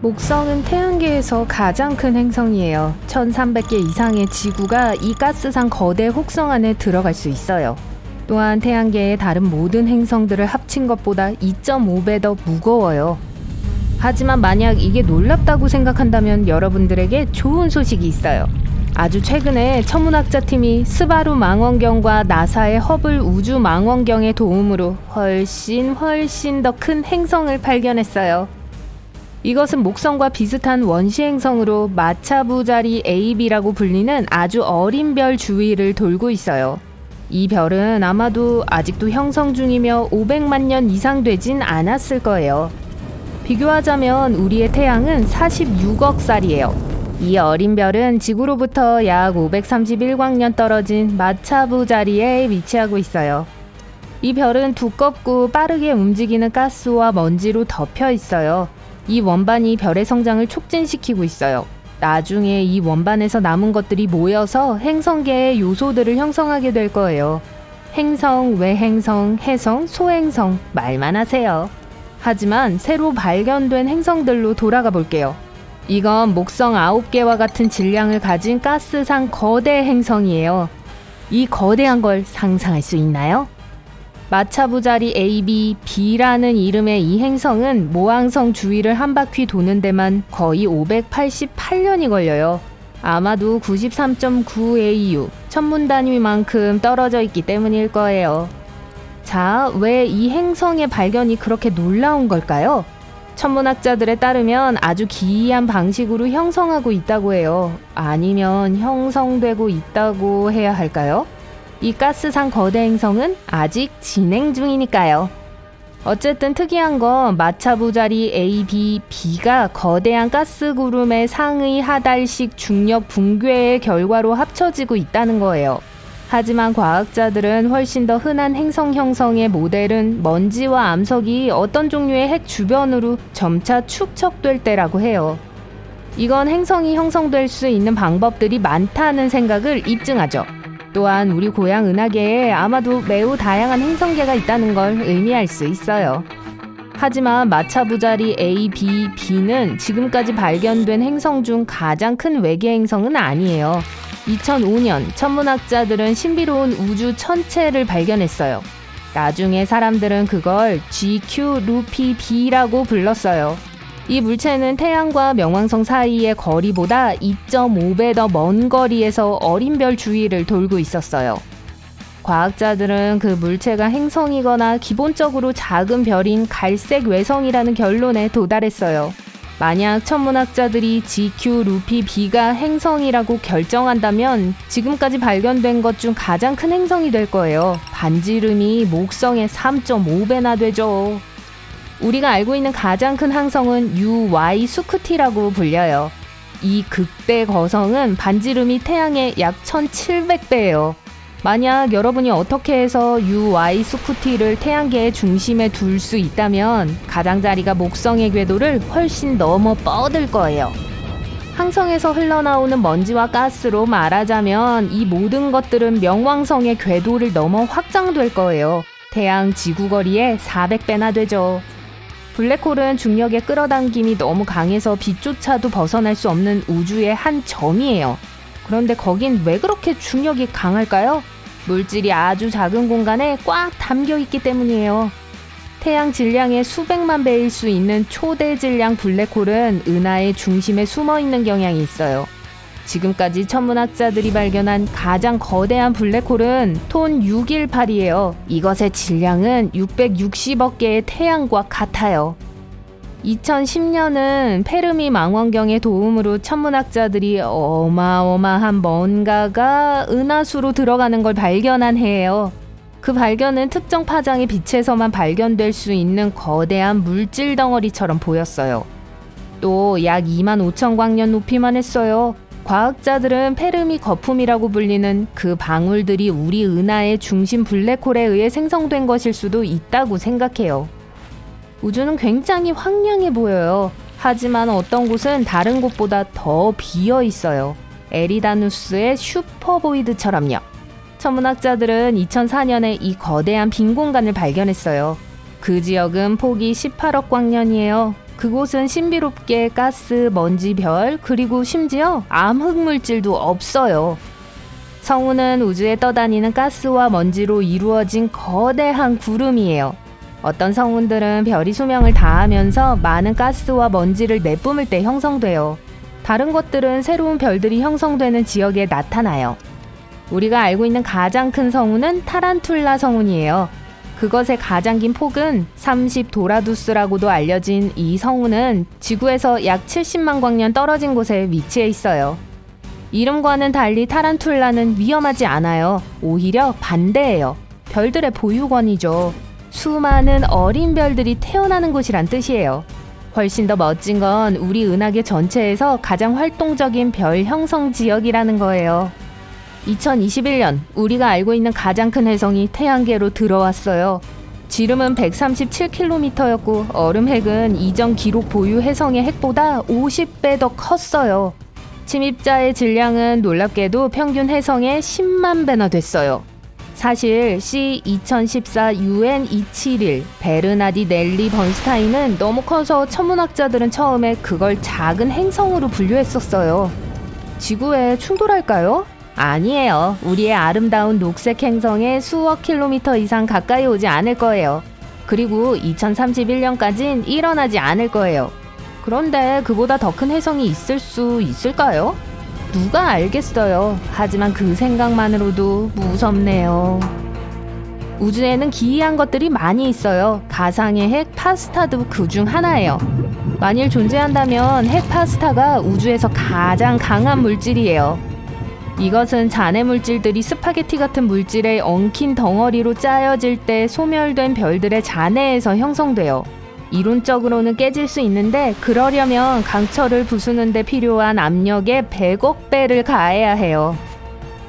목성은 태양계에서 가장 큰 행성이에요. 1300개 이상의 지구가 이 가스상 거대 혹성 안에 들어갈 수 있어요. 또한 태양계의 다른 모든 행성들을 합친 것보다 2.5배 더 무거워요. 하지만 만약 이게 놀랍다고 생각한다면 여러분들에게 좋은 소식이 있어요. 아주 최근에 천문학자팀이 스바루 망원경과 나사의 허블 우주 망원경의 도움으로 훨씬 더 큰 행성을 발견했어요. 이것은 목성과 비슷한 원시 행성으로 마차부자리 AB라고 불리는 아주 어린 별 주위를 돌고 있어요. 이 별은 아마도 아직도 형성 중이며 500만 년 이상 되진 않았을 거예요. 비교하자면 우리의 태양은 46억 살이에요. 이 어린 별은 지구로부터 약 531광년 떨어진 마차부자리에 위치하고 있어요. 이 별은 두껍고 빠르게 움직이는 가스와 먼지로 덮여 있어요. 이 원반이 별의 성장을 촉진시키고 있어요. 나중에 이 원반에서 남은 것들이 모여서 행성계의 요소들을 형성하게 될 거예요. 행성, 외행성, 해성, 소행성 말만 하세요. 하지만 새로 발견된 행성들로 돌아가 볼게요. 이건 목성 9개와 같은 질량을 가진 가스상 거대 행성이에요. 이 거대한 걸 상상할 수 있나요? 마차부자리 AB, B라는 이름의 이 행성은 모항성 주위를 한 바퀴 도는 데만 거의 588년이 걸려요. 아마도 93.9 AU, 천문단위만큼 떨어져 있기 때문일 거예요. 자, 왜 이 행성의 발견이 그렇게 놀라운 걸까요? 천문학자들에 따르면 아주 기이한 방식으로 형성하고 있다고 해요. 아니면 형성되고 있다고 해야 할까요? 이 가스상 거대 행성은 아직 진행 중이니까요. 어쨌든 특이한 건 마차부자리 AB, B가 거대한 가스 구름의 상의 하달식 중력 붕괴의 결과로 합쳐지고 있다는 거예요. 하지만 과학자들은 훨씬 더 흔한 행성 형성의 모델은 먼지와 암석이 어떤 종류의 핵 주변으로 점차 축적될 때라고 해요. 이건 행성이 형성될 수 있는 방법들이 많다는 생각을 입증하죠. 또한 우리 고향 은하계에 아마도 매우 다양한 행성계가 있다는 걸 의미할 수 있어요. 하지만 마차부자리 A, B, B는 지금까지 발견된 행성 중 가장 큰 외계 행성은 아니에요. 2005년 천문학자들은 신비로운 우주 천체를 발견했어요. 나중에 사람들은 그걸 GQ 루피 B라고 불렀어요. 이 물체는 태양과 명왕성 사이의 거리보다 2.5배 더 먼 거리에서 어린 별 주위를 돌고 있었어요. 과학자들은 그 물체가 행성이거나 기본적으로 작은 별인 갈색 외성이라는 결론에 도달했어요. 만약 천문학자들이 GQ 루피 B가 행성이라고 결정한다면 지금까지 발견된 것 중 가장 큰 행성이 될 거예요. 반지름이 목성의 3.5배나 되죠. 우리가 알고 있는 가장 큰 항성은 UY 스쿠티라고 불려요. 이 극대 거성은 반지름이 태양의 약 1700배예요. 만약 여러분이 어떻게 해서 UY 스쿠티를 태양계의 중심에 둘 수 있다면 가장자리가 목성의 궤도를 훨씬 넘어 뻗을 거예요. 항성에서 흘러나오는 먼지와 가스로 말하자면 이 모든 것들은 명왕성의 궤도를 넘어 확장될 거예요. 태양 지구 거리의 400배나 되죠. 블랙홀은 중력의 끌어당김이 너무 강해서 빛조차도 벗어날 수 없는 우주의 한 점이에요. 그런데 거긴 왜 그렇게 중력이 강할까요? 물질이 아주 작은 공간에 꽉 담겨 있기 때문이에요. 태양 질량의 수백만 배일 수 있는 초대 질량 블랙홀은 은하의 중심에 숨어 있는 경향이 있어요. 지금까지 천문학자들이 발견한 가장 거대한 블랙홀은 톤 618이에요. 이것의 질량은 660억 개의 태양과 같아요. 2010년은 페르미 망원경의 도움으로 천문학자들이 어마어마한 뭔가가 은하수로 들어가는 걸 발견한 해예요. 그 발견은 특정 파장의 빛에서만 발견될 수 있는 거대한 물질 덩어리처럼 보였어요. 또 약 25,000광년 높이만 했어요. 과학자들은 페르미 거품이라고 불리는 그 방울들이 우리 은하의 중심 블랙홀에 의해 생성된 것일 수도 있다고 생각해요. 우주는 굉장히 황량해 보여요. 하지만 어떤 곳은 다른 곳보다 더 비어 있어요. 에리다누스의 슈퍼보이드처럼요. 천문학자들은 2004년에 이 거대한 빈 공간을 발견했어요. 그 지역은 폭이 18억 광년이에요. 그곳은 신비롭게 가스, 먼지, 별, 그리고 심지어 암흑물질도 없어요. 성운은 우주에 떠다니는 가스와 먼지로 이루어진 거대한 구름이에요. 어떤 성운들은 별이 수명을 다하면서 많은 가스와 먼지를 내뿜을 때 형성돼요. 다른 것들은 새로운 별들이 형성되는 지역에 나타나요. 우리가 알고 있는 가장 큰 성운은 타란툴라 성운이에요. 그것의 가장 긴 폭은 30도라두스라고도 알려진 이 성운은 지구에서 약 70만 광년 떨어진 곳에 위치해 있어요. 이름과는 달리 타란툴라는 위험하지 않아요. 오히려 반대예요. 별들의 보유권이죠. 수많은 어린 별들이 태어나는 곳이란 뜻이에요. 훨씬 더 멋진 건 우리 은하계 전체에서 가장 활동적인 별 형성 지역이라는 거예요. 2021년 우리가 알고 있는 가장 큰 혜성이 태양계로 들어왔어요. 지름은 137km였고 얼음핵은 이전 기록 보유 혜성의 핵보다 50배 더 컸어요. 침입자의 질량은 놀랍게도 평균 혜성의 10만 배나 됐어요. 사실 C2014 UN271 베르나디넬리 번스타인은 너무 커서 천문학자들은 처음에 그걸 작은 행성으로 분류했었어요. 지구에 충돌할까요? 아니에요. 우리의 아름다운 녹색 행성에 수억 킬로미터 이상 가까이 오지 않을 거예요. 그리고 2031년까진 일어나지 않을 거예요. 그런데 그보다 더 큰 혜성이 있을 수 있을까요? 누가 알겠어요. 하지만 그 생각만으로도 무섭네요. 우주에는 기이한 것들이 많이 있어요. 가상의 핵 파스타도 그중 하나예요. 만일 존재한다면 핵 파스타가 우주에서 가장 강한 물질이에요. 이것은 잔해 물질들이 스파게티 같은 물질에 엉킨 덩어리로 짜여질 때 소멸된 별들의 잔해에서 형성돼요. 이론적으로는 깨질 수 있는데 그러려면 강철을 부수는 데 필요한 압력에 100억 배를 가해야 해요.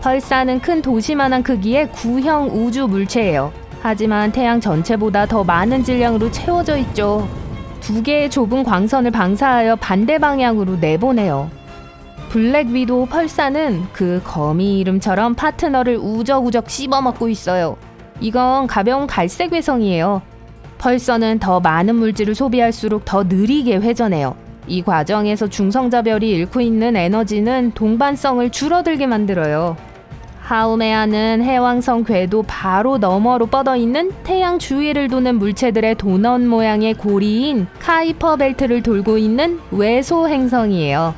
펄사는 큰 도시만한 크기의 구형 우주 물체예요. 하지만 태양 전체보다 더 많은 질량으로 채워져 있죠. 두 개의 좁은 광선을 방사하여 반대 방향으로 내보내요. 블랙 위도우 펄사는 그 거미 이름처럼 파트너를 우적우적 씹어먹고 있어요. 이건 가벼운 갈색 외성이에요. 펄서는 더 많은 물질을 소비할수록 더 느리게 회전해요. 이 과정에서 중성자별이 잃고 있는 에너지는 동반성을 줄어들게 만들어요. 하우메아는 해왕성 궤도 바로 너머로 뻗어있는 태양 주위를 도는 물체들의 도넛 모양의 고리인 카이퍼 벨트를 돌고 있는 외소 행성이에요.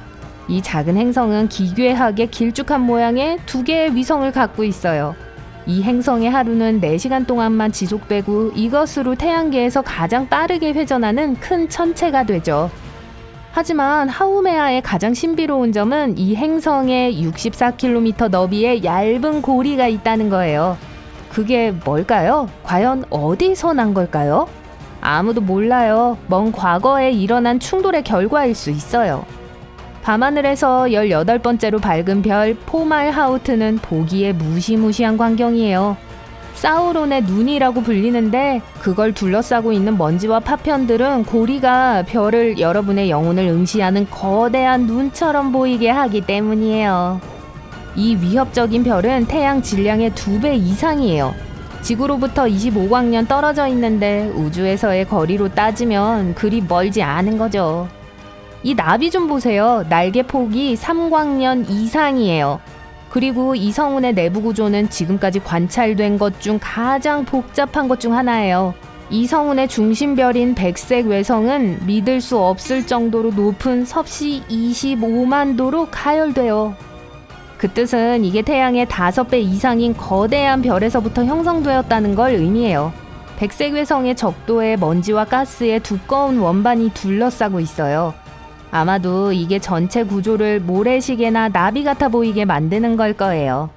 이 작은 행성은 기괴하게 길쭉한 모양의 두 개의 위성을 갖고 있어요. 이 행성의 하루는 4시간 동안만 지속되고 이것으로 태양계에서 가장 빠르게 회전하는 큰 천체가 되죠. 하지만 하우메아의 가장 신비로운 점은 이 행성에 64km 너비의 얇은 고리가 있다는 거예요. 그게 뭘까요? 과연 어디서 난 걸까요? 아무도 몰라요. 먼 과거에 일어난 충돌의 결과일 수 있어요. 밤하늘에서 18번째로 밝은 별 포말하우트는 보기에 무시무시한 광경이에요. 사우론의 눈이라고 불리는데 그걸 둘러싸고 있는 먼지와 파편들은 고리가 별을 여러분의 영혼을 응시하는 거대한 눈처럼 보이게 하기 때문이에요. 이 위협적인 별은 태양 질량의 2배 이상이에요. 지구로부터 25광년 떨어져 있는데 우주에서의 거리로 따지면 그리 멀지 않은 거죠. 이 나비 좀 보세요. 날개 폭이 3광년 이상이에요. 그리고 이 성운의 내부 구조는 지금까지 관찰된 것 중 가장 복잡한 것 중 하나예요. 이 성운의 중심별인 백색 외성은 믿을 수 없을 정도로 높은 섭씨 25만 도로 가열돼요. 그 뜻은 이게 태양의 5배 이상인 거대한 별에서부터 형성되었다는 걸 의미해요. 백색 외성의 적도에 먼지와 가스의 두꺼운 원반이 둘러싸고 있어요. 아마도 이게 전체 구조를 모래시계나 나비 같아 보이게 만드는 걸 거예요.